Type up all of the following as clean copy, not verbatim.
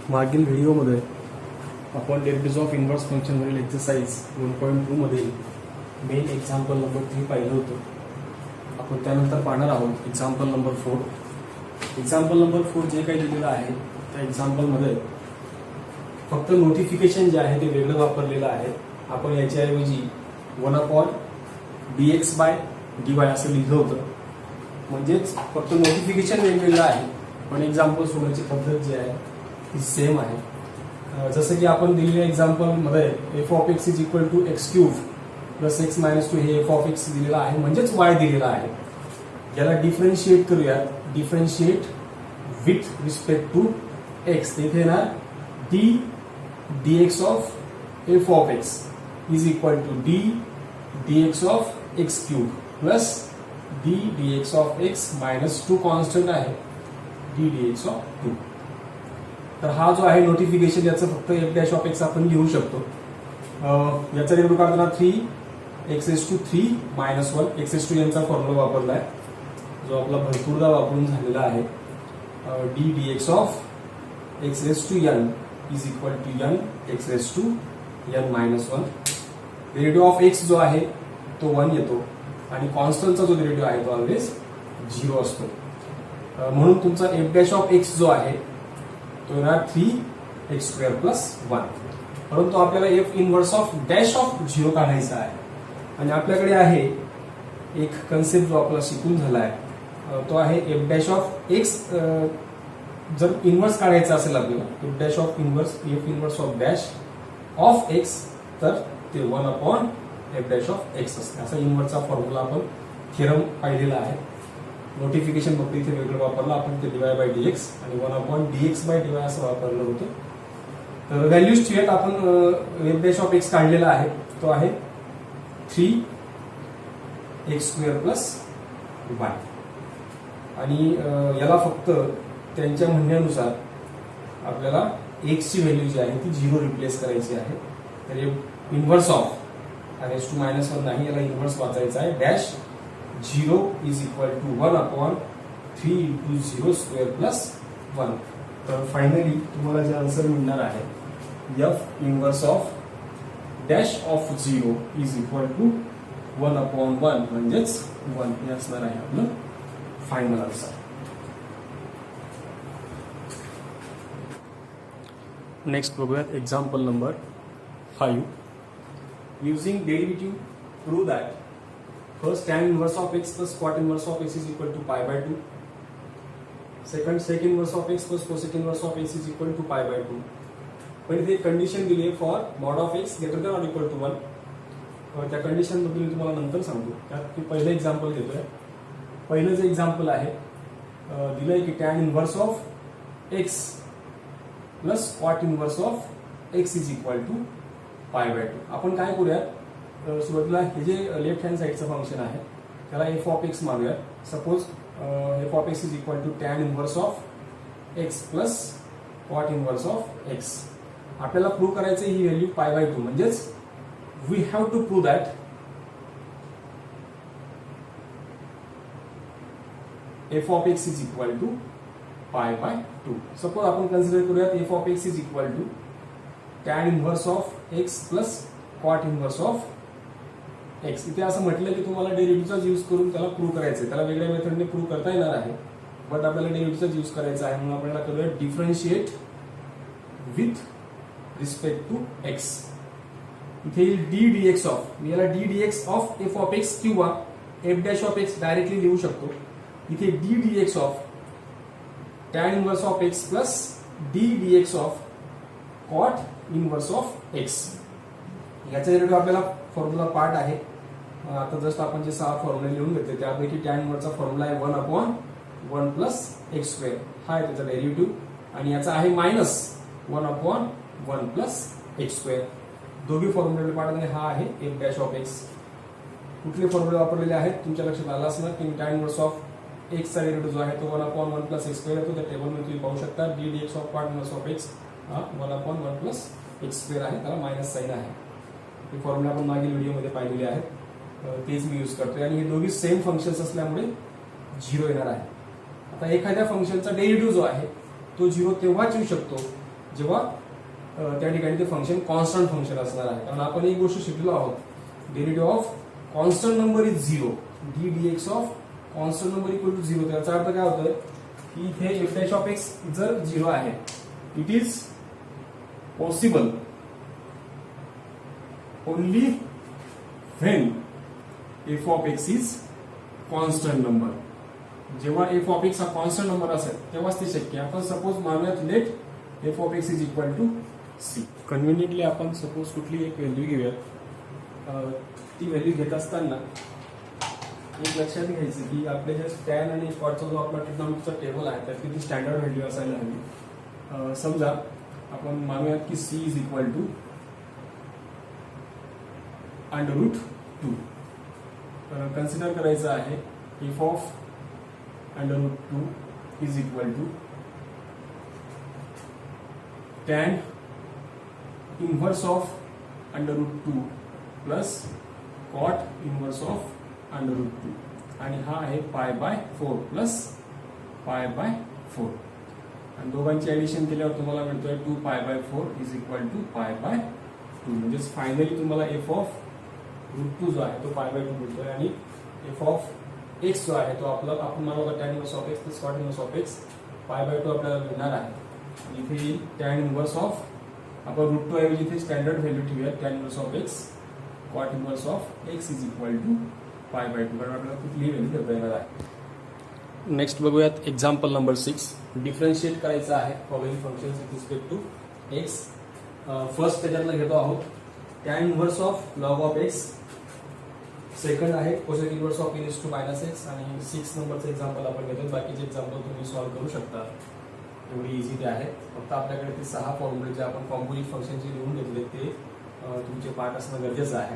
मागील व्हिडिओमध्ये आपण डेरिव्हेटिव्ह ऑफ इनव्हर्स फंक्शनवरील एक्सरसाइज 1.2 मध्ये मेन एक्झाम्पल नंबर 3 पाहिलं होतं. आपण त्यानंतर पाहणार आहोत एक्झाम्पल नंबर 4. एक्झाम्पल नंबर 4 जे काही दिलेलं आहे त्या एक्झाम्पलमध्ये फक्त नोटिफिकेशन जे आहे ते वेगळं वापरलेलं आहे. आपण याच्याऐवजी 1/dx/dy असं लिहिलं होतं. म्हणजेच फक्त नोटिफिकेशन वेगवेगळं आहे पण एक्झाम्पल सोडण्याची पद्धत जी आहे ती सेम आहे. जसं की आपण दिलेल्या एक्झाम्पलमध्ये f(x) = x³ + x - 2 हे f(x) दिलेलं आहे म्हणजेच y दिलेला आहे. याला डिफरन्शिएट करूयात. Differentiate with respect to x. तिथे ना dx of f(x) = dx of x³ + dx of x - 2 constant आहे dx of 2. तर हा जो आहे नोटिफिकेशन याचं फक्त f' आपण लिहू शकतो. याचा डेरिव्हेटिव्ह काढताना 3x⁻³ - 1 x⁻² यांचा फॉर्म्युला वापरलाय जो आपला भरपूरदा वापरून झालेला आहे. dx of x⁻n = n x⁻n - 1. Derivative of x जो आहे तो 1 येतो आणि कॉन्स्टंटचा जो डेरिव्हेटिव्ह आहे तो ऑलवेज 0 असतो. म्हणून तुमचा f' जो आहे तो येणार 3x² + 1. परंतु आपल्याला f inverse of dash of 0 काढायचा आहे आणि आपल्याकडे आहे एक कन्सेप्ट जो आपला शिकून झालाय तो आहे f' ऑफ x. जर इनव्हर्स काढायचा असेल आपल्याला f' of inverse f inverse of dash of x तर ते 1/f' ऑफ x असते. असा इनव्हर्सचा फॉर्म्युला आपण थिअरम पाहिलेला आहे. नोटिफिकेशन फक्त इथे वेगळं वापरलं आपण ते dy/dx आणि 1/dx/dy असं वापरलं होतं. तर व्हॅल्यूज ठेवत आपण f' ऑफ x काढलेला आहे तो आहे 3x² + 1 आणि याला फक्त त्यांच्या म्हणण्यानुसार आपल्याला x ची व्हॅल्यू जी आहे ती 0 रिप्लेस करायची आहे. तर इनव्हर्स ऑफ r⁻⁻1 नाही, याला इनव्हर्स वाचायचा आहे. डॅश 0 = 1/3 × 0² + 1. तर फायनली तुम्हाला जे आन्सर मिळणार आहे f inverse of dash of 0 = 1/1 म्हणजेच 1 हे असणार आहे आपलं फायनल आन्सर. नेक्स्ट बघूयात example number 5. Using derivative, prove that first tan inverse of x plus cot inverse of x is equal to pi/2. Second sec inverse of x plus cosec inverse of x is equal to pi/2. पण इथे condition दिली आहे for mod of x greater than or equal to 1. त्या condition बद्दल तुम्हाला नंतर सांगतो. त्यात मी पहिलं एक्झाम्पल घेतोय. पहिलं जे एक्झाम्पल आहे दिलंय की tan inverse of x plus cot inverse of x is equal to pi/2. आपण काय करूयात सुरुवातीला हे जे लेफ्ट हँड साईडचं फंक्शन आहे त्याला f(x) मानूयात. Suppose f(x) = tan inverse of x plus cot inverse of x. आपल्याला प्रूव्ह करायचं ही व्हॅल्यू pi/2 म्हणजेच we have to prove that f(x) = pi/2. Suppose आपण कन्सिडर करूयात f(x) = tan inverse of x plus cot inverse of x. इथे असं म्हटलं की तुम्हाला डेरिव्हेटिव्हचा यूज करून त्याला प्रूव्ह करायचं. त्याला वेगळ्या मेथडने प्रूव्ह करता येणार आहे बट आपल्याला डेरिव्हेटिव्हचा यूज करायचा आहे म्हणून आपल्याला करूया differentiate with respect to x. इथे dx ऑफ याला ddx ऑफ f(x) किंवा f'(x) डायरेक्टली लिहू शकतो. इथे ddx of tan inverse of x plus ddx of cot inverse of x. याचा डेरिव्हेटिव्ह आपल्याला फॉर्म्युला पार्ट आहे. आता जस्ट आपण जे 6 फॉर्म्युले लिहून घेतले त्यापैकी tan इनवर्सचा फॉर्म्युला आहे 1/1 + x². हा आहे त्याचा डेरिव्हेटिव्ह आणि याचा आहे -1/1 + x². दोघी फॉर्म्युले पार्टमध्ये हा आहे f' ऑफ x. कुठले फॉर्म्युले वापरलेले आहेत तुमच्या लक्षात आलं असणार की tan इनवर्स ऑफ x चा डेरिव्हेटिव्ह जो आहे तो 1/1 + x² येतो. त्या टेबलमध्ये तुम्ही पाहू शकता dx of cot inverse of x 1/1 + x² आहे, त्याला मायनस साइन आहे. हे फॉर्म्युला आपण मागील व्हिडिओमध्ये पाहिलेले आहेत तेच मी यूज करतोय आणि हे दोघी सेम फंक्शन्स असल्यामुळे 0 येणार आहे. आता एखाद्या फंक्शनचा डेरिव्हेटिव्ह जो आहे तो 0 तेव्हाच येऊ शकतो जेव्हा त्या ठिकाणी ते फंक्शन कॉन्स्टंट फंक्शन असणार आहे. कारण आपण एक गोष्ट शिकलो आहोत, derivative of constant number is 0, D DX of constant number equal to 0. त्याचा अर्थ काय होतोय की इथे एफ डॅश ऑफ एक्स जर 0 आहे, it is possible only when F of x is constant number. जेव्हा एफ ऑफ एक्स हा कॉन्स्टंट नंबर असेल तेव्हाच ते शक्य आहे. आपण सपोज मानूयात let F of x is equal to C. Conveniently आपण सपोज कुठली एक व्हॅल्यू घेऊयात. ती व्हॅल्यू घेत असताना एक लक्षात घ्यायचं की आपल्या ज्या स्टॅन आणि कॉटचा जो आपला ट्रिग्नॉमेट्रीचा टेबल आहे त्यात किती स्टँडर्ड व्हॅल्यू असायला हवी. समजा आपण मानूयात की सी इज इक्वल टू √2. तर कन्सिडर करायचं आहे F of √2 is equal to tan inverse of √2 plus cot inverse of √2 आणि हा आहे π/4 प्लस π/4. आणि दोघांची ऍडिशन केल्यावर तुम्हाला मिळतोय 2π/4 इज इक्वल टू π/2. म्हणजेच फायनली तुम्हाला एफ ऑफ √2 जो आहे तो π/2 मिळतोय आणि एफ ऑफ एक्स जो आहे तो आपला आपण मानवला tan inverse of X plus cot inverse of X π/2 आपल्याला मिळणार आहे. इथे tan इनव्हर्स ऑफ आपण √2 ऐवजी इथे स्टँडर्ड व्हॅल्यू ठेवूया tan inverse of X cot inverse of x is equal to π/2. कारण आपल्याला कुठलीही व्हॅल्यू देता येणार आहे. नेक्स्ट बघूयात एक्झाम्पल नंबर 6. डिफरन्शिएट करायचं आहे following functions with respect to X. First त्याच्यातलं घेतो आहोत tan inverse of log of X. Second आहे कोसेक इनव्हर्स ऑफ (-x) आणि 6 नंबरचं एक्झाम्पल आपण घेतो. बाकीचे एक्झाम्पल तुम्ही सॉल्व्ह करू शकता, एवढी इझी ते आहे. फक्त आपल्याकडे ते 6 फॉर्म्युले जे आपण कॉम्पोजिट फंक्शनचे लिहून घेतले ते तुमचे पाठ असणं गरजेचं आहे.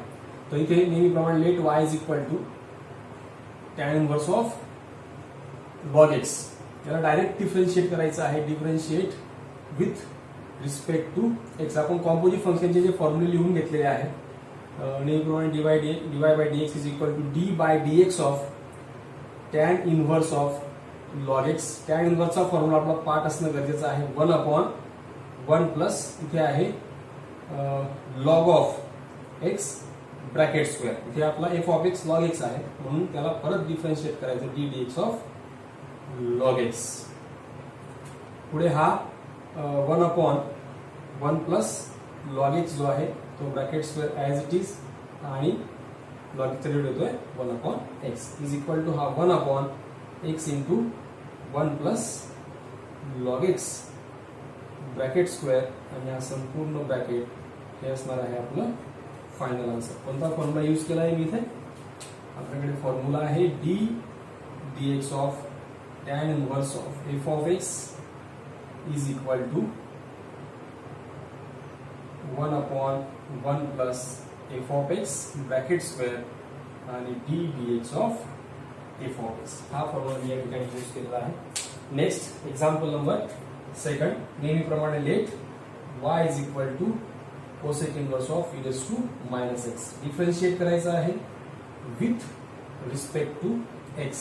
तर इथे नेहमीप्रमाणे let y is equal to tan inverse of log X. त्याला डायरेक्ट डिफरन्शिएट करायचं आहे. Differentiate with respect to X. आपण कॉम्पोजिट फंक्शनचे जे फॉर्म्युले लिहून घेतलेले आहेत नेहमीप्रमाणे dy/dx is equal to d/dx of tan inverse of log X. tan इनव्हर्सचा फॉर्म्युला आपला पाठ असणं गरजेचं आहे. 1/1 प्लस इथे आहे log of x bracket square. इथे आपला F of X log X आहे म्हणून त्याला परत डिफरन्शिएट करायचं d/dx ऑफ लॉग एक्स. पुढे हा 1/1 प्लस लॉग एक्स जो आहे तो bracket square as it is आणि लॉग एक्सचा रेट येतोय 1/x इज इक्वल टू हा 1/x into 1 plus log X bracket square आणि हा संपूर्ण ब्रॅकेट हे असणार आहे आपलं फायनल आन्सर. कोणता फॉर्म्युला यूज केला आहे मी इथे? आपल्याकडे फॉर्म्युला आहे d/dx of tan inverse of F of x is equal to 1/1 plus F of x bracket square आणि d/dx of F of X. हा फॉर्म्युला मी या ठिकाणी यूज केलेला आहे. Next example number 2. नेहमीप्रमाणे let y is equal to cosec inverse of e⁻⁻x. Differentiate करायचं आहे विथ रिस्पेक्ट टू एक्स.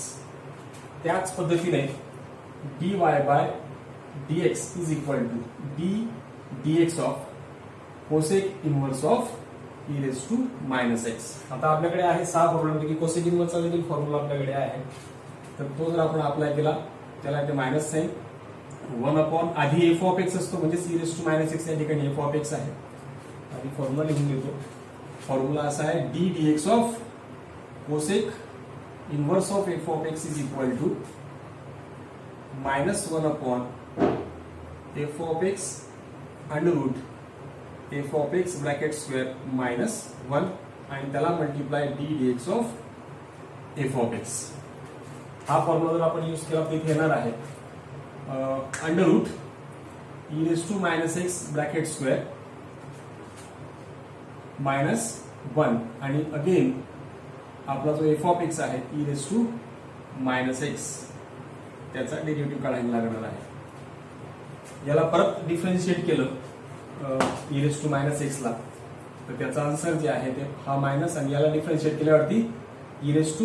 त्याच पद्धतीने dy/dx is equal to d/dx of cosec inverse of e⁻⁻x. आता आपल्याकडे आहे 6 फॉर्म्युलापैकी कोसेक इनव्हर्सचा देखील फॉर्म्युला आपल्याकडे आहे. तर तो जर आपण अप्लाय केला त्याला इथे मायनस साइन 1/ आधी एफ ऑफ एक्स असतो म्हणजे e⁻⁻x या ठिकाणी एफ ऑफ एक्स आहे. आधी फॉर्म्युला लिहून देतो. फॉर्म्युला असा आहे d/dx of cosec inverse of F of x is equal to -1/ F of X under root F of x bracket square -1 आणि त्याला multiply d/dx of F of X. हा formula जर आपण यूज केला तर इथे येणार आहे under route e⁻⁻x bracket square -1 आणि अगेन आपला जो एफ ऑफ एक्स आहे e⁻⁻x त्याचा डेरिव्हेटिव्ह काढायला लागणार आहे. याला परत डिफरन्शिएट केलं e⁻⁻x ला तर त्याचा आन्सर जे आहे ते हा मायनस आणि याला डिफरन्शिएट केल्यावरती e⁻⁻x चा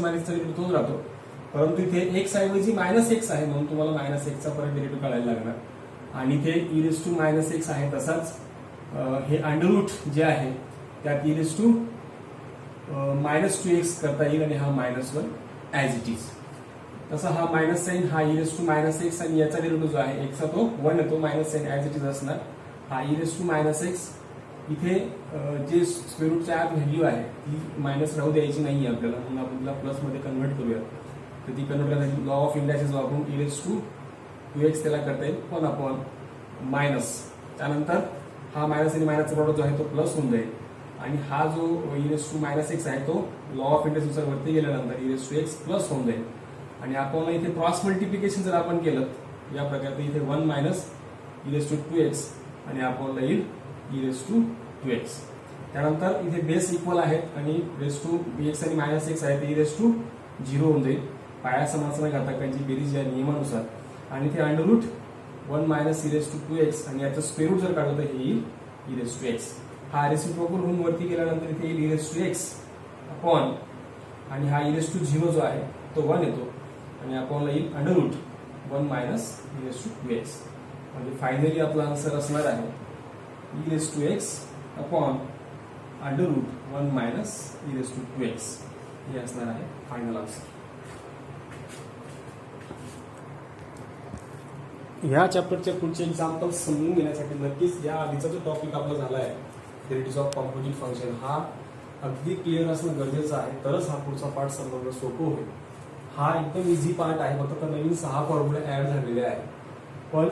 डेरिव्हेटिव्ह तोच राहतो परंतु इथे x ऐवजी -x आहे म्हणून तुम्हाला -x चा परत डेरिव्हेटिव्ह काढायला लागणार. आणि इथे E raise to minus X आहे तसाच हे अंडररूट जे आहे त्यात E raise to minus 2x करता येईल आणि हा -1 ॲज इट इज. तसा हा मायनस साईन हा E raise to minus X आणि याचा डेरिव्हेटिव्ह जो आहे एक्सचा तो 1 येतो minus sine as it is असणार. हा E raise to minus X इथे जे स्क्वेअर रूटच्या आत व्हॅल्यू आहे ती मायनस राहू द्यायची नाही आपल्याला, म्हणून आपण तिला प्लस मध्ये कन्व्हर्ट करूया. तर ती कन्व्हर्ट करण्यासाठी लॉ ऑफ इंडायसेस वापरून ई रेस टू 2x त्याला करता येईल 1/- त्यानंतर हा मायनस आणि मायनसचा प्रॉडक्ट जो आहे तो प्लस होऊन जाईल आणि हा जो E raise to minus X आहे तो लॉ ऑफ इंडायसेसनुसार वरती गेल्यानंतर E raise to X plus होऊन जाईल. आणि आपण इथे क्रॉस मल्टिप्लिकेशन जर आपण केलं या प्रकारे इथे 1 - ई रेस टू 2x आणि आपल्याला येईल ई रेस टू 2x. त्यानंतर इथे बेस इक्वल आहेत आणि रेस टू x आणि मायनस एक्स आहे ई रेस टू 0 होऊन जाईल पाया समासाना घातांकांची बेरीज या नियमानुसार. आणि इथे under root 1 - e raise to 2x आणि याचं स्क्वेअर रूट जर काढलं तर हे येईल ई रेस टू x. हा रेसिप्रोकल होऊन वरती गेल्यानंतर इथे येईल e raise to x upon आणि हा ई रेस टू 0 जो आहे तो 1 येतो आणि आपल्याला येईल under root 1 - e raise to 2x. म्हणजे फायनली आपला आन्सर असणार आहे e raise to x upon under root 1 - e raise to 2x. हे असणार आहे फायनल आन्सर. ह्या चॅप्टरच्या पुढचे एक्झाम्पल्स समजून घेण्यासाठी नक्कीच या आधीचा जो टॉपिक आपला झाला आहे थेरिटीज ऑफ कॉम्पोजिट फंक्शन हा अगदी क्लिअर असणं गरजेचं आहे, तरच हा पुढचा पार्ट समजणं सोपं होईल. हा एकदम इझी पार्ट आहे, फक्त नवीन 6 फॉर्म्युले ऍड झालेले आहेत. पण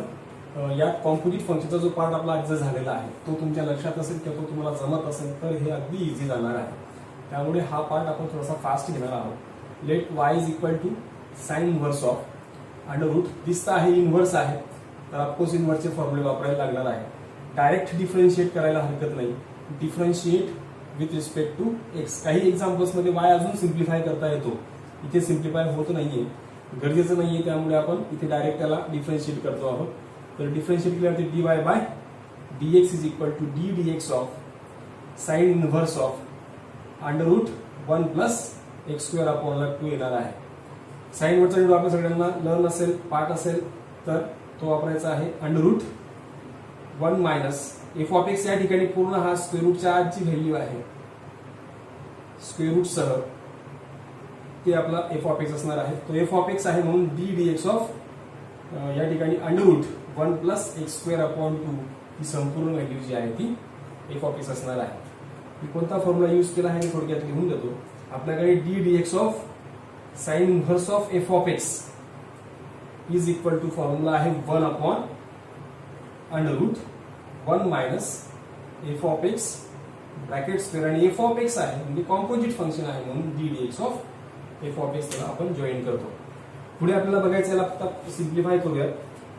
यात कॉम्पोजिट फंक्शनचा जो पार्ट आपला आजचा झालेला आहे तो तुमच्या लक्षात असेल किंवा तो तुम्हाला जमत असेल तर हे अगदी इझी जाणार आहे. त्यामुळे हा पार्ट आपण थोडासा फास्ट घेणार आहोत. Let y is equal to sine inverse of under root. दिसतं आहे इनव्हर्स आहे तर ऑफकोर्स इनव्हर्सचे फॉर्म्युले वापरायला लागणार आहे. डायरेक्ट डिफरन्शिएट करायला हरकत नाही. Differentiate with respect to x. काही एक्झाम्पल्स मध्ये y अजून सिम्प्लिफाय करता येतो, इथे सिम्प्लिफाय होत नाहीये, गरजेचं नाहीये, त्यामुळे आपण इथे डायरेक्ट त्याला डिफरन्शिएट करतो आहोत. तर डिफरन्शिएट केल्यावरती dy by dx is equal to d dx of sine inverse of under root 1 + x² upon 2 येणार आहे. साइन वरचा जो आपल्या सगळ्यांना लर्न असेल पार्ट असेल तर तो वापरायचा आहे. अंडररूट 1 - एफ ऑफ एक्स या ठिकाणी पूर्ण हा स्क्वेअर रूटच्या आतची व्हॅल्यू आहे, स्क्वेअर रूट सह ते आपला एफ ऑफ एक्स असणार आहे. तो एफ ऑफ एक्स आहे म्हणून d dx ऑफ या ठिकाणी अंडररूट 1 + x² अपॉन 2 ही संपूर्ण व्हॅल्यू जी आहे ती एफ ऑफ एक्स असणार आहे. मी कोणता फॉर्म्युला यूज केला आहे थोडक्यात लिहून देतो. आपल्याकडे d dx of sine inverse of F of x is equal to formula आहे 1 upon under root 1 - f of x bracket square आणि एफ ऑफ एक्स आहे म्हणजे कॉम्पोजिट फंक्शन आहे म्हणून d dx of F of x त्याला आपण join करतो. पुढे आपल्याला बघायचं याला फक्त सिम्प्लिफाय करूया.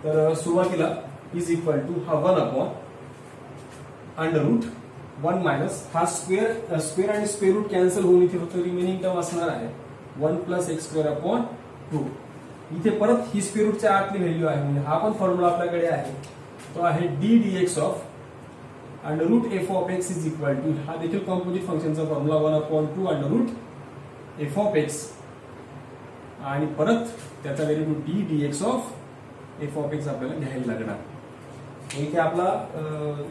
तर सुरुवातीला इज इक्वल टू हा 1 अपॉन अंडररूट 1 - हा स्क्वेअर आणि स्क्वेअर रूट कॅन्सल होऊन इथे फक्त रिमेनिंग टर्म असणार आहे 1 + x² अपॉन 2. इथे परत ही स्क्वेअर रूटच्या आतली व्हॅल्यू आहे म्हणजे हा पण फॉर्म्युला आपल्याकडे आहे तो आहे d dx of under root f of x is equal to हा देखील कॉम्पोजिट फंक्शनचा formula 1/2 under root f of x आणि परत त्याचा derivative d dx of F of x आपल्याला घ्यायला लागणार. इथे आपला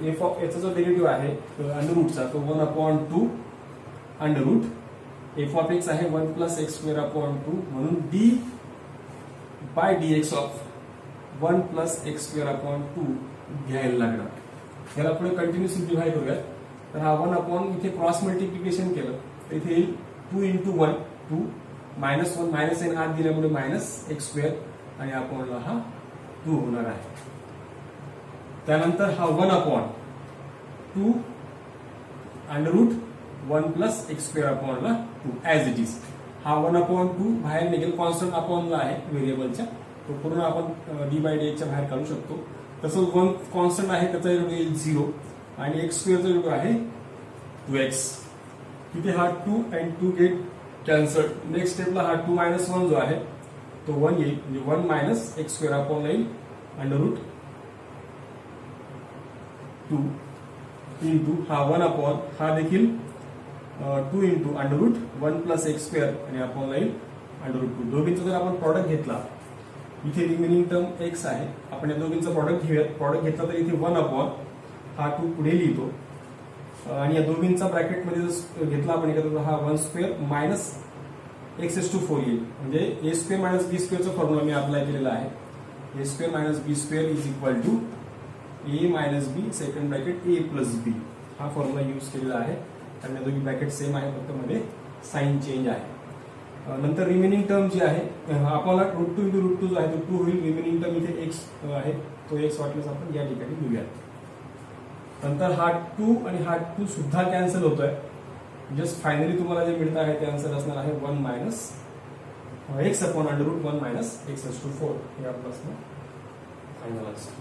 एफ ऑफ याचा जो डेरिव्हेटिव्ह आहे अंडररूटचा तो 1/2 अंडररूट एफ ऑफ एक्स आहे 1 + x² अपॉन 2 म्हणून d by dx of 1 + x² upon 2 घ्यायला लागणार. याला पुढे कंटिन्यू सिम्प्लिफाय करूया. तर हा 1 अपॉन इथे क्रॉस मल्टिप्लिकेशन केलं तर इथे येईल 2 × 1 2 -1 -n आत दिल्यामुळे -x² आणि अपॉनला हा 2 होणार आहे. त्यानंतर हा 1/2 under root 1 + x² अपॉनला 2 as it is. हा 1/2 बाहेर निघेल, कॉन्स्टंट अपॉनला आहे व्हेरिएबलच्या, तो पूर्ण आपण d/dx च्या बाहेर काढू शकतो. तसंच 1 कॉन्स्टंट आहे त्याचा येईल 0 आणि x² चा जो आहे 2x. तिथे हा 2 आणि 2 गेट कॅन्सल. नेक्स्ट स्टेपला हा 2 - 1 जो आहे तो 1 येईल म्हणजे 1 - x² अपॉन येईल अंडररूट 2 इंटू हा 1 अपॉन हा देखील 2 इंटू अंडररूट 1 + x² आणि अपॉन येईल अंडररूट 2. दोघींचा जर आपण प्रॉडक्ट घेतला इथे रिमेनिंग टर्म x आहे. आपण या दोघींचं प्रॉडक्ट घेऊयात. प्रॉडक्ट घेतलं तर इथे 1 अपॉन हा 2 पुढे लिहितो आणि या दोघींचा ब्रॅकेटमध्ये जर घेतला आपण एखादा हा 1 स्क्वेअर मायनस x⁴ येईल. म्हणजे a स्क्वेअर मायनस b स्क्वेअरचा फॉर्म्युला मी अप्लाय केलेला आहे. a square minus b square is equal to a minus b second bracket a plus b हा फॉर्म्युला यूज केलेला आहे. कारण या दोघी ब्रॅकेट सेम आहे, फक्त मध्ये साइन चेंज आहे. नंतर रिमेनिंग टर्म जी आहे आपल्याला √2 × √2 जो आहे तो 2 होईल. रिमेनिंग टर्म इथे x आहे, तो x वाटल्यास आपण या ठिकाणी लिहूयात. नंतर हा 2 आणि हा 2 सुद्धा कॅन्सल होतोय. जस्ट फायनली तुम्हाला जे मिळतं आहे ते आन्सर असणार आहे 1 minus x upon √1 minus x⁴ हे आपलं असणार फायनल आन्सर.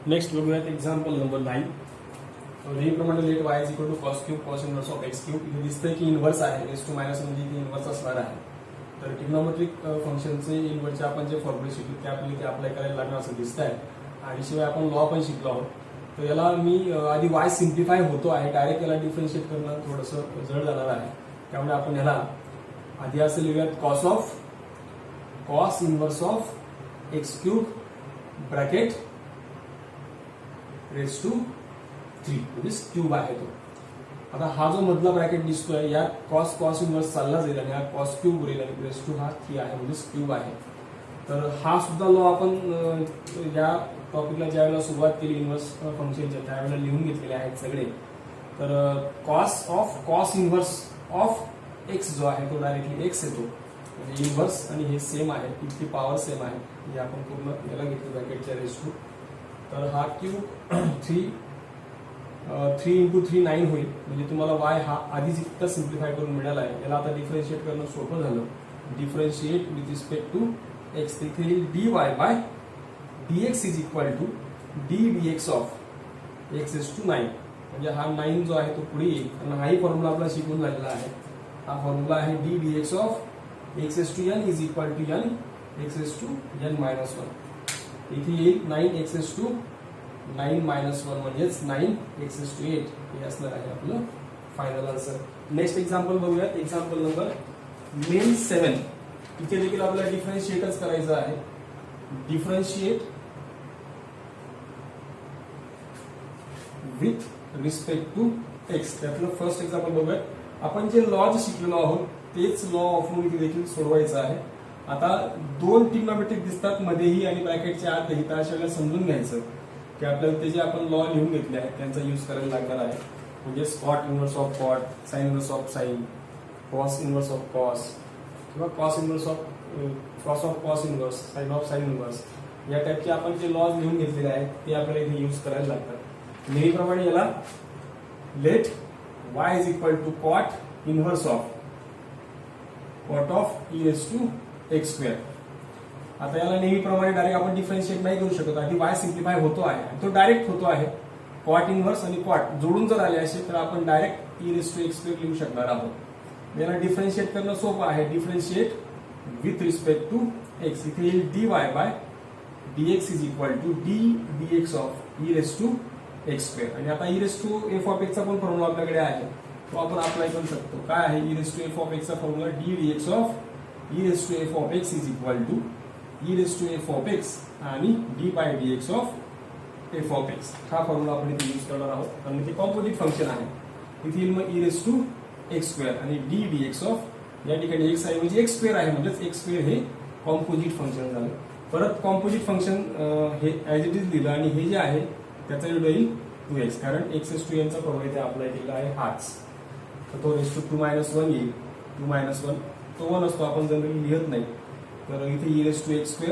नेक्स्ट बघूयात एक्झाम्पल नंबर 9. नेहमीप्रमाणे let y is equal to cos cube cos inverse of x cube. इथे दिसतंय की इनवर्स आहे, रेस टू मायनस म्हणजे इथे इनवर्स असणार आहे. तर ट्रिग्नोमेट्रिक फंक्शनचे इनवर्सचे आपण जे फॉर्म्युले शिकलो ते आपल्याला इथे अप्लाय करायला लागणार असं दिसत आहे. आणि शिवाय आपण लॉ पण शिकलो आहोत. तर याला मी आधी y सिम्प्लिफाय होतो आहे, डायरेक्ट याला डिफरन्शिएट करणं थोडंसं जड जाणार आहे. त्यामुळे आपण याला आधी असं लिहूयात cos inverse of x cube bracket raise to 3 म्हणजे क्यूब आहे तो. आता हा जो मधला ब्रॅकेट दिसतोय या कॉस इनवर्स चालला जाईल आणि हा कॉस क्यूब उरेल आणि रेस टू हा 3 आहे म्हणजे क्यूब आहे. तर हा सुद्धा लॉ आपण या टॉपिकला ज्या वेळेला सुरुवात केली इनवर्स फंक्शनच्या त्यावेळेला लिहून घेतलेले आहेत सगळे. तर कॉस इनवर्स ऑफ एक्स जो आहे तो डायरेक्टली एक्स येतो म्हणजे इनवर्स आणि हे सेम आहे, इतकी पॉवर सेम आहे. हे आपण पूर्ण याला घेतलं ब्रॅकेटच्या रेस टू. तर हा क्यूब 3 × 3 9 होईल. म्हणजे तुम्हाला y हा आधीच इतका सिम्प्लिफाय करून मिळाला आहे. याला आता डिफरन्शिएट करणं सोपं झालं. Differentiate with respect to x तिथे येईल dy by dx is equal to ddx of x⁹ म्हणजे हा 9 जो आहे तो पुढे येईल. कारण हाही फॉर्म्युला आपला शिकून झालेला आहे. हा फॉर्म्युला आहे ddx of x⁴n is equal to n x⁴n minus 1. इथे येईल 9 मायनस 1 म्हणजेच 9x⁸ हे असणार आहे आपलं फायनल आन्सर. नेक्स्ट एक्झाम्पल बघूयात. एक्झाम्पल नंबर मेन 7. इथे देखील आपल्याला डिफरन्शिएटच करायचं आहे. Differentiate with respect to x. त्यातलं फर्स्ट एक्झाम्पल बघूयात. आपण जे लॉज शिकलेलो आहोत तेच लॉ वापरून इथे देखील सोडवायचं आहे. आता 2 ट्रिग्नोमेट्रिक दिसतात मध्येही आणि ब्रॅकेटच्या आतही, तर अशा वेळेला समजून घ्यायचं की आपल्याला ते जे आपण लॉ लिहून घेतले आहेत त्यांचा यूज करायला लागणार आहे. म्हणजे cot inverse of cot, sine inverse of sine, cos inverse of cos किंवा cos of cos inverse, sine of sine inverse या टाईपचे आपण जे लॉज लिहून घेतलेले आहेत ते आपल्याला इथे यूज करायला लागतात. नेहमीप्रमाणे याला let y is equal to cot inverse of e⁻x². आता याला नेहमीप्रमाणे डायरेक्ट आपण डिफरन्शिएट नाही करू शकत. आधी y सिम्प्लिफाय होतो आहे आणि तो डायरेक्ट होतो आहे. कॉट इनवर्स आणि कॉट जोडून जर आले असे तर आपण डायरेक्ट e⁻x² लिहू शकणार आहोत. याला डिफरन्शिएट करणं सोपं आहे. Differentiate with respect to x. इथे येईल dy by dx is equal to ddx of e⁻x². आणि आता e⁻f चा पण फॉर्म्युला आपल्याकडे आहे, तो आपण अप्लाय करू शकतो. काय आहे e⁻f चा formula? ddx of e⁻f is equal to e⁻f आणि d/dx ऑफ f. हा फॉर्म्युला आपण इथे यूज करणार आहोत आणि ते कॉम्पोजिट फंक्शन आहे. इथे येईल मग e⁻x² आणि ddx ऑफ या ठिकाणी x आहे म्हणजे x² आहे म्हणजेच x² हे कॉम्पोजिट फंक्शन झालं. परत कॉम्पोजिट फंक्शन हे ऍज इट इज लिहिलं आणि हे जे आहे त्याचा येईल 2x कारण x⁻n चा फॉर्म्युला इथे अप्लाय केला आहे हाच. तर तो (2−1) येईल. 2−1 तो 1 असतो, आपण जनरली लिहत नाही. तर इथे e⁻x²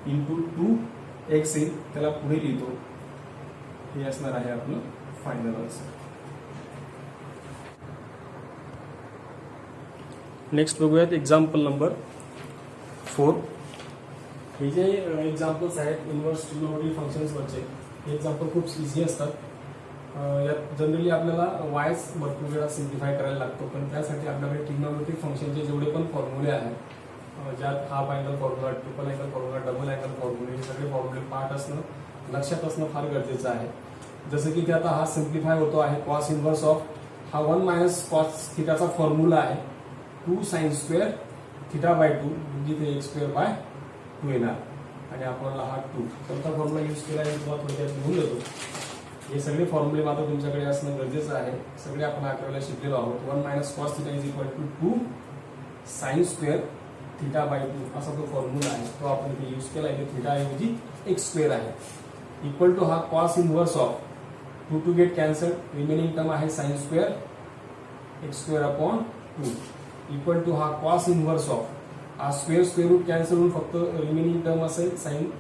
इंटू 2x येईल, त्याला पुढे लिहितो. हे असणार आहे आपलं फायनल आन्सर. नेक्स्ट बघूयात एक्झाम्पल नंबर 4. हे जे एक्झाम्पल्स आहेत इनव्हर्स ट्रिग्नोमेट्रिक फंक्शन्स वरचे हे एक्झाम्पल खूप इझी असतात. यात जनरली आपल्याला वायस भरपूर वेळा सिम्प्लिफाय करायला लागतो, पण त्यासाठी आपल्याकडे ट्रिग्नोमेट्रिक फंक्शनचे जेवढे पण फॉर्म्युले आहेत ज्यात half angle formula, triple angle formula, double angle फॉर्म्युले हे सगळे फॉर्म्युले पार्ट असणं लक्षात असणं फार गरजेचं आहे. जसं की ते आता हा सिम्प्लिफाय होतो आहे कॉस इनव्हर्स ऑफ हा 1 - cos थिटाचा फॉर्म्युला आहे 2 sin² थिटा बाय 2 म्हणजे इथे एक्स स्क्वेअर बाय 2 येणार आणि आपल्याला हा 2 कोणता फॉर्म्युला यूज केला आहे तुम्हाला थोडक्यात लिहून देतो. हे सगळे फॉर्म्युले मात्र तुमच्याकडे असणं गरजेचं आहे. सगळे आपण आठवड्याला शिकलेलो आहोत. 1 minus cos theta is equal to 2 sine square theta by 2 असा तो फॉर्म्युला आहे. तो आपण इथे यूज केला आहे. थिटा ऐवजी एक्स स्क्वेअर आहे. इक्वल टू हा cos inverse of 2 to get cancel, remaining term आहे sine square X square upon 2 equal to हा कॉस इनवर्स ऑफ हा स्क्वेअर रूट कॅन्सल होऊन फक्त रिमेनिंग टर्म असेल साइन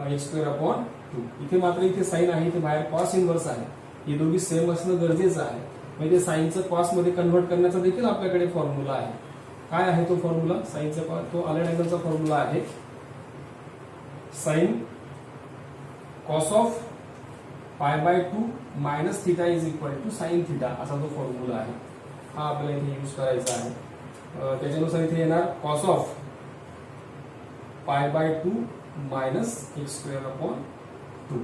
एक्स स्क्वेअर अपॉन 2. इथे मात्र इथे साइन आहे, इथे बाहेर कॉस इनवर्स आहे. हे दोघी सेम असणं गरजेचं आहे. म्हणजे साइनचं कॉस मध्ये कन्व्हर्ट करण्याचा देखील आपल्याकडे फॉर्म्युला आहे. काय आहे तो फॉर्म्युला? साइनचा तो आलेड अँगलचा फॉर्म्युला आहे. Sine cos of pi by 2 minus theta is equal to sine theta असा तो फॉर्म्युला आहे. हा आपल्याला इथे यूज करायचा आहे. त्याच्यानुसार इथे येणार cos of pi by 2 minus x square upon 2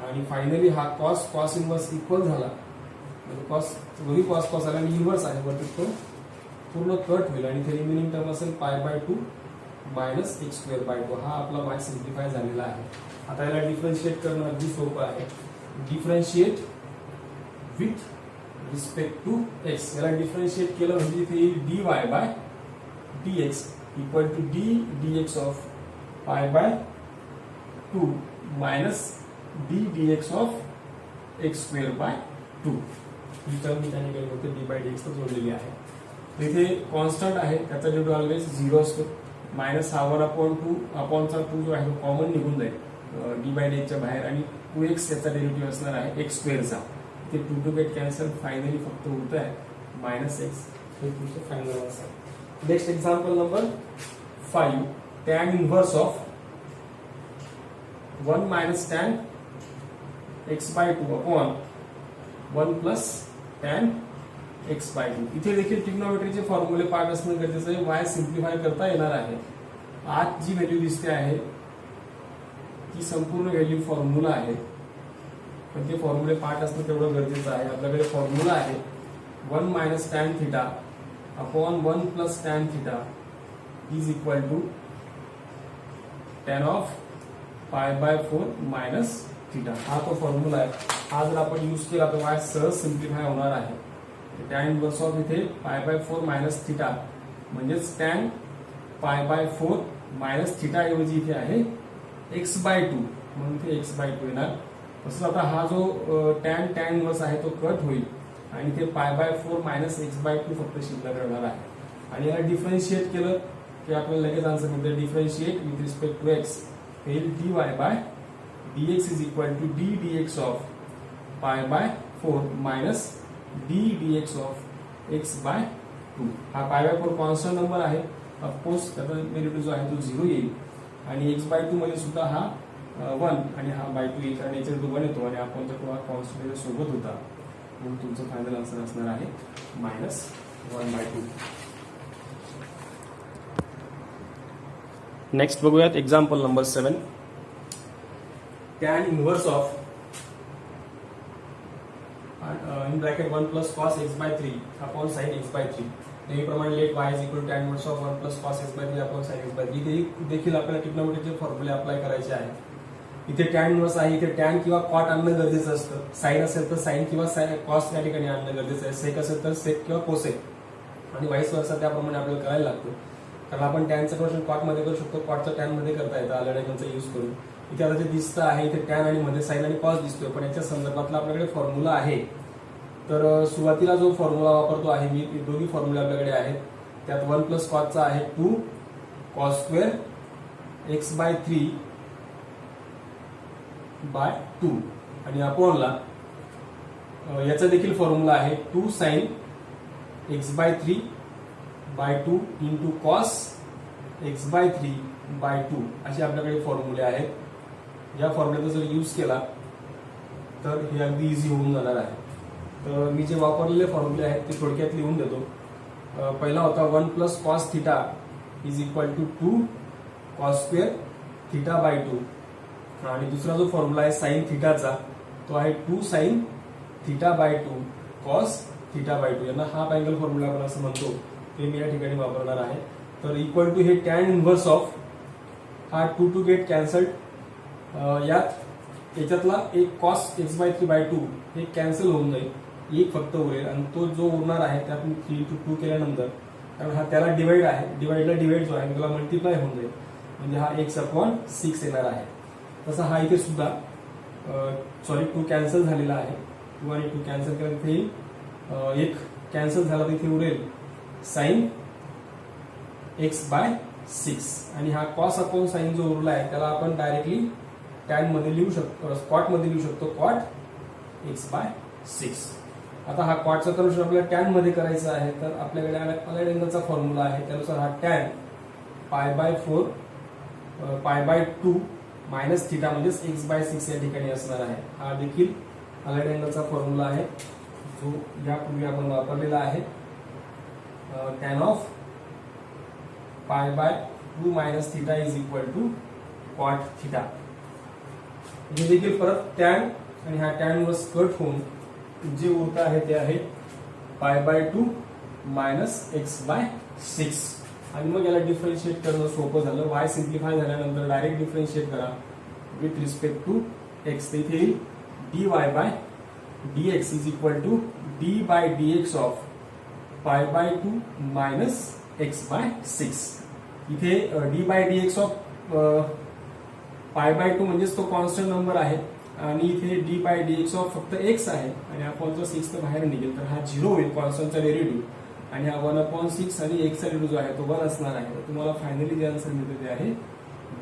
आणि फायनली हा कॉस इनवर्स इक्वल झाला म्हणजे कॉस दोन्ही कॉस आला आणि इनवर्स आहे वरती तो पूर्ण कट होईल आणि इथे रिमेनिंग टर्म असेल पाय by 2 minus x square by 2. हा आपला वाय सिम्प्लिफाय झालेला आहे. आता याला डिफरन्शिएट करणं अगदी सोपं आहे. Differentiate with respect to X. याला डिफरन्शिएट केलं म्हणजे इथे येईल D Y by D X equal to D D X of pi by 2 minus D D X of X square by 2. ही टर्म मी त्याने काही होते डी बाय डी एक्स जोडलेली आहे. इथे कॉन्स्टंट आहे त्याचा डेरिव्हेटिव्ह ऑलवेज 0 असतो. मायनस हा 1 अपॉन 2 अपॉनचा 2 जो आहे तो कॉमन निघून जाईल डी बाय डी एक्सच्या बाहेर आणि 2x याचा डेरिव्हेटिव्ह असणार आहे एक्स स्क्वेअरचा. इथे 2 टू गेट कॅन्सल फायनली फक्त उरत आहे मायनस एक्स. हे तुमचं final answer. Next example number 5. Tan inverse of 1 minus tan x by 2 upon 1 plus tan x by 2. इथे देखील ट्रिग्नोमेट्रीचे फॉर्म्युले पार्ट असणं गरजेचं आहे. वाय सिम्प्लिफाय करता येणार आहे. आत जी व्हॅल्यू दिसते आहे ती संपूर्ण व्हॅल्यू फॉर्म्युला आहे पण ते फॉर्म्युले पार्ट असणं तेवढं गरजेचं आहे. आपल्याकडे फॉर्म्युला आहे 1 minus tan theta upon 1 plus tan theta is equal to tan of pi by 4 minus theta. हा तो फॉर्म्युला आहे. हा जर आपण यूज केला तर वाय सहज सिम्प्लिफाय होणार आहे. टॅन इनव्हर्स ऑफ इथे पाय बाय 4 मायनस थिटा म्हणजेच tan pi by 4 minus theta ऐवजी इथे आहे एक्स बाय 2 म्हणून ते एक्स बाय 2 येणार. तसंच आता हा जो टॅन इनव्हर्स आहे तो कट होईल आणि ते पाय बाय 4 मायनस एक्स बाय 2 फक्त शिल्लक राहणार आहे. आणि याला डिफरन्शिएट केलं की आपल्याला लगेच आन्सर मिळते. Differentiate with respect to X येईल D Y by D X is equal to D D X of pi by 4 minus D D X of X by 2. हा पाय बाय 4 कॉन्स्टंट नंबर आहे. Of course त्याचा derivative जो आहे तो 0 येईल आणि x by 2 मध्ये सुद्धा हा 1 आणि हा बाय 2 येईल कारण याच्या 1 येतो आणि आपण जर कॉन्स्टंट सोबत होता म्हणून तुमचं फायनल आन्सर असणार आहे मायनस 1 बाय 2. नेक्स्ट बघूयात example number 7. Tan inverse of in bracket 1 plus cos x by 3 upon sin x by 3. नेहमीप्रमाणे let y is equal to tan inverse of 1 plus cos x by 3 upon sin x by 3. इथे देखील आपल्याला ट्रिग्नोमेट्रीचे फॉर्म्युले apply करायचे आहे. इथे tan inverse आहे. इथे tan किंवा कॉट आणणं गरजेचं असतं. साइन असेल तर साइन किंवा कॉस या ठिकाणी आणणं गरजेचं आहे. सेक असेल तर सेक किंवा कोसेक आणि वाईस वर्सा त्याप्रमाणे आपल्याला करायला लागतं. कारण आपण टॅनचं क्वेश्चन कॉट मध्ये करू शकतो, कॉटचं टॅन मध्ये करता येतं आलेड अँगलचा यूज करून. इथे आता जे दिसतं आहे इथे टॅन आणि मध्ये साइन आणि कॉस दिसतोय पण याच्या संदर्भातला आपल्याकडे फॉर्म्युला आहे. तर सुरुवातीला जो फॉर्म्युला वापरतो आहे मी दोन्ही फॉर्म्युले आपल्याकडे आहेत. त्यात 1 प्लस कॉसचा आहे 2 cos square x by 3 by 2 आणि अपॉनला याचा देखील फॉर्म्युला आहे 2 sine x by 3 by 2 into cos x by 3 by 2 असे आपल्याकडे फॉर्म्युले आहेत. या फॉर्म्युल्याचा जर यूज केला तर हे अगदी इझी होऊन जाणार आहे. तर मी जे वापरलेले फॉर्म्युले आहेत ते थोडक्यात लिहून देतो. पहिला होता 1 plus cos theta is equal to 2 cos square theta by 2 आणि दुसरा जो फॉर्म्युला आहे साइन थिटाचा तो आहे 2 sine theta by 2 cos theta by 2. यांना हाफ अँगल फॉर्म्युला आपण असं म्हणतो. ते मी या ठिकाणी वापरणार आहे. तर इक्वल टू हे टॅन इन्व्हर्स ऑफ हा 2 टू गेट कॅन्सल्ड, याच्यातला एक कॉस एक्स बाय 3/2 हे कॅन्सल होऊन जाईल, एक फक्त उरेल आणि तो जो उरणार आहे ते आपण 3 into 2 केल्यानंतर, कारण हा त्याला डिवाइड आहे, डिवाइडला डिवाइड जो आहे त्याला मल्टिप्लाय होऊन जाईल, म्हणजे हा x/6 येणार आहे. तसा हा इथे सुद्धा 2 कॅन्सल झालेला आहे, 2 आणि 2 कॅन्सल केला, तिथे एक कॅन्सल झाला, तिथे उरेल साइन x/6 आणि हा कॉस अपॉन साइन जो उरला आहे त्याला आपण डायरेक्टली टॅन मध्ये लिहू शकतो, कॉट मध्ये लिहू शकतो, कॉट x/6. आता हा कॉटचा कन्व्हर्शन आपल्याला टॅन मध्ये करायचा आहे, तर आपल्याकडे अलाइड अँगलचा फॉर्म्युला आहे, त्यानुसार हा टॅन π/4 π/2 मायनस थिटा म्हणजेच x/6 या ठिकाणी असणार आहे. हा देखील अलाइड अँगलचा फॉर्म्युला आहे जो यापूर्वी आपण वापरलेला आहे. Tan of π/2 minus theta is equal to cot theta. हे देखील परत टॅन आणि हा टॅन वर कट होऊन जे उरत आहे ते आहे π/2 मायनस x/6 आणि मग याला डिफरन्शिएट करणं सोपं झालं. y सिम्प्लिफाय झाल्यानंतर डायरेक्ट डिफरन्शिएट करा विथ रिस्पेक्ट टू x. इथे येईल dy/dx is equal to d/dx of π/2 minus x/6. इथे d/dx ऑफ π/2 म्हणजेच तो कॉन्स्टंट नंबर आहे आणि इथे d/dx ऑफ फक्त x आहे आणि अपॉनचा 6 तर बाहेर निघेल, तर हा 0 होईल कॉन्स्टंटचा डेरिव्हेटिव्ह आणि हा 1/6 आणि x चा डेरिव्हेटिव्ह जो आहे तो 1 असणार आहे. तर तुम्हाला फायनली जे आन्सर मिळते ते आहे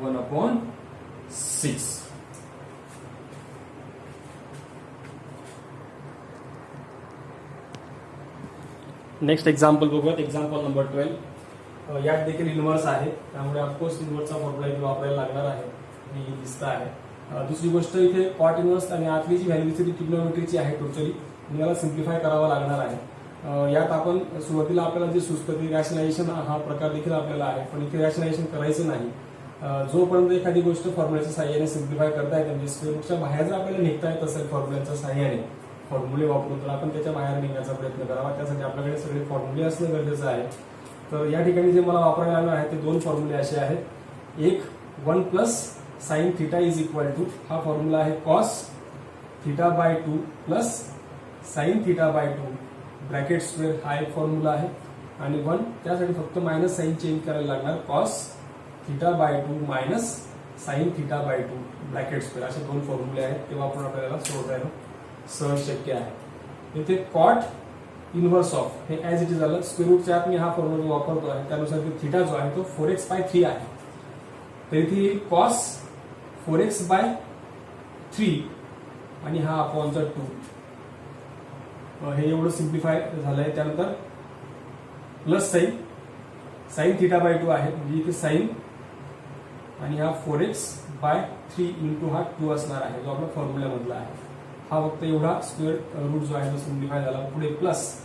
1/6. नेक्स्ट एक्झाम्पल बघूयात. Example number 12. यात देखील इन्व्हर्स आहे, त्यामुळे ऑफकोर्स इन्व्हर्सचा फॉर्म्युला इथे वापरायला लागणार आहे, हे दिसत आहे. दुसरी गोष्ट इथे कॉट इन्व्हर्स आणि आतली जी व्हॅल्यू ती ट्रिग्नोमेट्रीची आहे टोटली, मला सिम्प्लिफाय करावा लागणार आहे. यात आपण सुरुवातीला आपल्याला जे सुचतं ते रॅशनायझेशन हा प्रकार देखील आपल्याला आहे, पण इथे रॅशनायझेशन करायचं नाही. जोपर्यंत एखादी गोष्ट फॉर्म्युल्याच्या साहाय्याने सिम्प्लिफाय करता येते, म्हणजे स्क्वेअर रूटच्या बाहेर जर आपल्याला निघता येत असेल फॉर्म्युल्याच्या साहाय्याने, फॉर्म्युले वापरून, तर आपण त्याच्या बाहेर निघण्याचा प्रयत्न करावा. त्यासाठी आपल्याकडे सगळे फॉर्म्युले असणं गरजेचं आहे. तर या ठिकाणी जे मला वापरायला लागणार आहे ते दोन फॉर्म्युले असे आहेत. एक 1 plus sine theta is equal to, हा फॉर्म्युला आहे cos θ/2 plus sine θ/2 bracket square, हा एक फॉर्म्युला आहे. आणि 1 त्यासाठी फक्त मायनस साइन चेंज करायला लागणार, cos θ/2 minus sine θ/2 bracket square, असे दोन फॉर्म्युले आहेत. ते वापरून आपल्याला सोडवायला सहज शक्य आहे. इथे कॉट इन्व्हर्स ऑफ हे ऍज इट इज झालं, स्क्वेअर रूटच्या आत मी हा फॉर्म्युला वापरतो आहे, त्यानुसार थिटा जो आहे तो 4x/3 आहे. तर इथे येईल कॉस 4x/3 आणि हा अपॉनचा 2. हे एवढं सिम्प्लिफाय झालंय. त्यानंतर प्लस साइन θ/2 आहे, म्हणजे इथे साइन आणि हा 4x/3 इंटू हा 2 असणार आहे, जो आपला फॉर्म्युला मधला आहे. हा फक्त एवढा स्क्वेअर रूट जो आहे तो सिम्प्लिफाय झाला. पुढे प्लस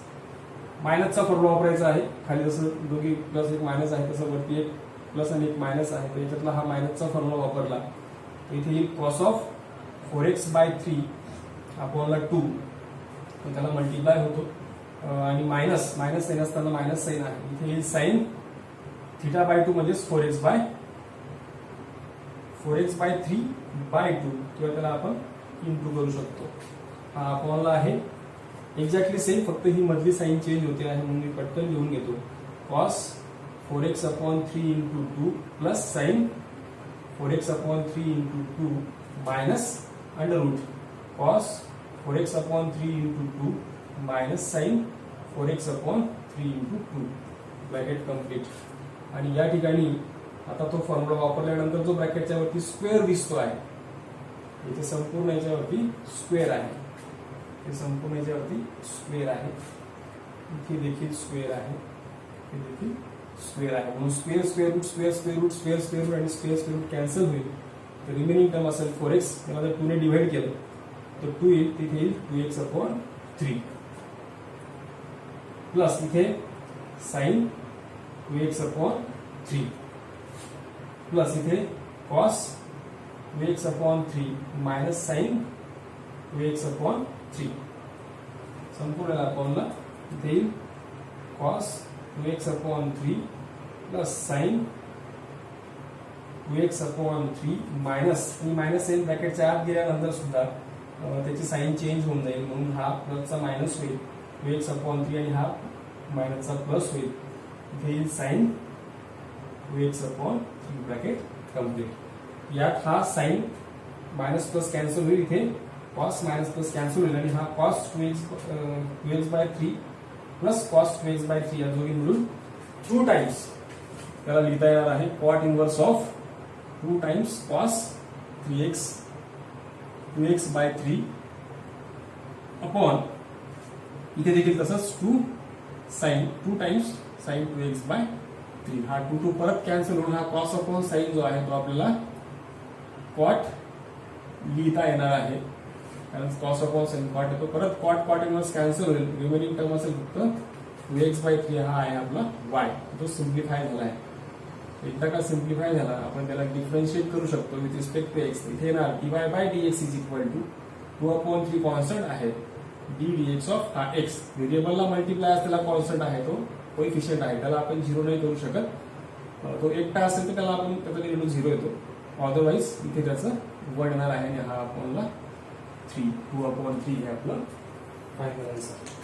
मायनसचा फॉर्म्युला वापरायचा आहे. खाली जसं दोघी प्लस एक मायनस आहे तसं वरती एक प्लस आणि एक मायनस आहे, तर याच्यातला हा मायनसचा फॉर्म्युला वापरला. इथे येईल कॉस ऑफ 4x/3 अपॉनला 2, त्याला मल्टिप्लाय होतो आणि मायनस साइन असताना मायनस साइन आहे. इथे येईल साइन θ/2 म्हणजेच 4x/3/2 किंवा त्याला आपण इंटू करू शकतो. हा अपॉनला आहे एक्झॅक्टली सेम, फक्त ही मधली साइन चेंज होते आहे म्हणून मी पटकन लिहून घेतो. Cos 4x/3 into 2 plus sine 4x/3 into 2 minus under root cos 4x/3 into 2 minus sine 4x/3 into 2 bracket complete. आणि या ठिकाणी आता तो फॉर्म्युला वापरल्यानंतर जो ब्रॅकेटच्या वरती स्क्वेअर दिसतो आहे, इथे संपूर्ण याच्यावरती स्क्वेअर आहे, हे संपूर्ण याच्यावरती स्क्वेअर आहे, इथे देखील स्क्वेअर आहे, हे देखील स्क्वेअर आहे. म्हणून square square root square square root square square root आणि स्क्वेअर स्क्वेअर रूट कॅन्सल होईल. तर रिमेनिंग टर्म असेल 4x, त्याला जर 2 ने डिवाइड केलं तर 2 येईल, तिथे येईल 2x/3 प्लस इथे साइन 2x/3 प्लस इथे cos 2x/3 minus sine 2x/3 संपूर्ण अपॉनला इथे येईल cos 2x upon 3 plus sine 2x upon 3 minus आणि मायनस साइन ब्रॅकेटच्या आत गेल्यानंतर सुद्धा त्याची साइन चेंज होऊन जाईल म्हणून हा प्लसचा मायनस होईल 2x अपॉन 3 आणि हा मायनसचा प्लस होईल इथे येईल sign 2x upon 3 bracket complete यात हा साइन मायनस प्लस कॅन्सल होईल इथे कॉस मायनस प्लस कॅन्सल होईल आणि हा cos 2x by 3 plus cos 2x by 3 या दोघी मिळून 2 टाइम्स त्याला लिहिता येणार आहे cot inverse of 2 times cos 2x by 3 upon इथे देखील तसंच 2 sign 2 times sign 2x by 3 हा 2 परत कॅन्सल होऊन हा कॉस अपॉन साइन जो आहे तो आपल्याला कॉट लिहिता येणार आहे कारण कॉस अपॉन साइन कॉट येतो परत कॉट इनवर्स कॅन्सल होईल रिमेनिंग टर्म असेल फक्त 2x बाय 3 हा आहे आपला y जो सिम्प्लिफाय झाला आहे एकदा का सिम्प्लिफाय झाला आपण त्याला डिफरन्शिएट करू शकतो विथ रिस्पेक्ट टू एक्स इथे येणार dy by dx is equal to 2 upon 3 constant आहे d dx ऑफ हा x व्हेरिएबलला मल्टिप्लाय असलेला कॉन्स्टंट आहे तो कोएफिशियंट आहे त्याला आपण 0 नाही करू शकत तो एकटा असेल तर त्याला आपण त्याचा व्हॅल्यू 0 येतो अदरवाइज इथे त्याचं वर्ड येणार आहे आणि हा अपॉनला 3 2 अपॉन 3 हे आपलं फायनल आन्सर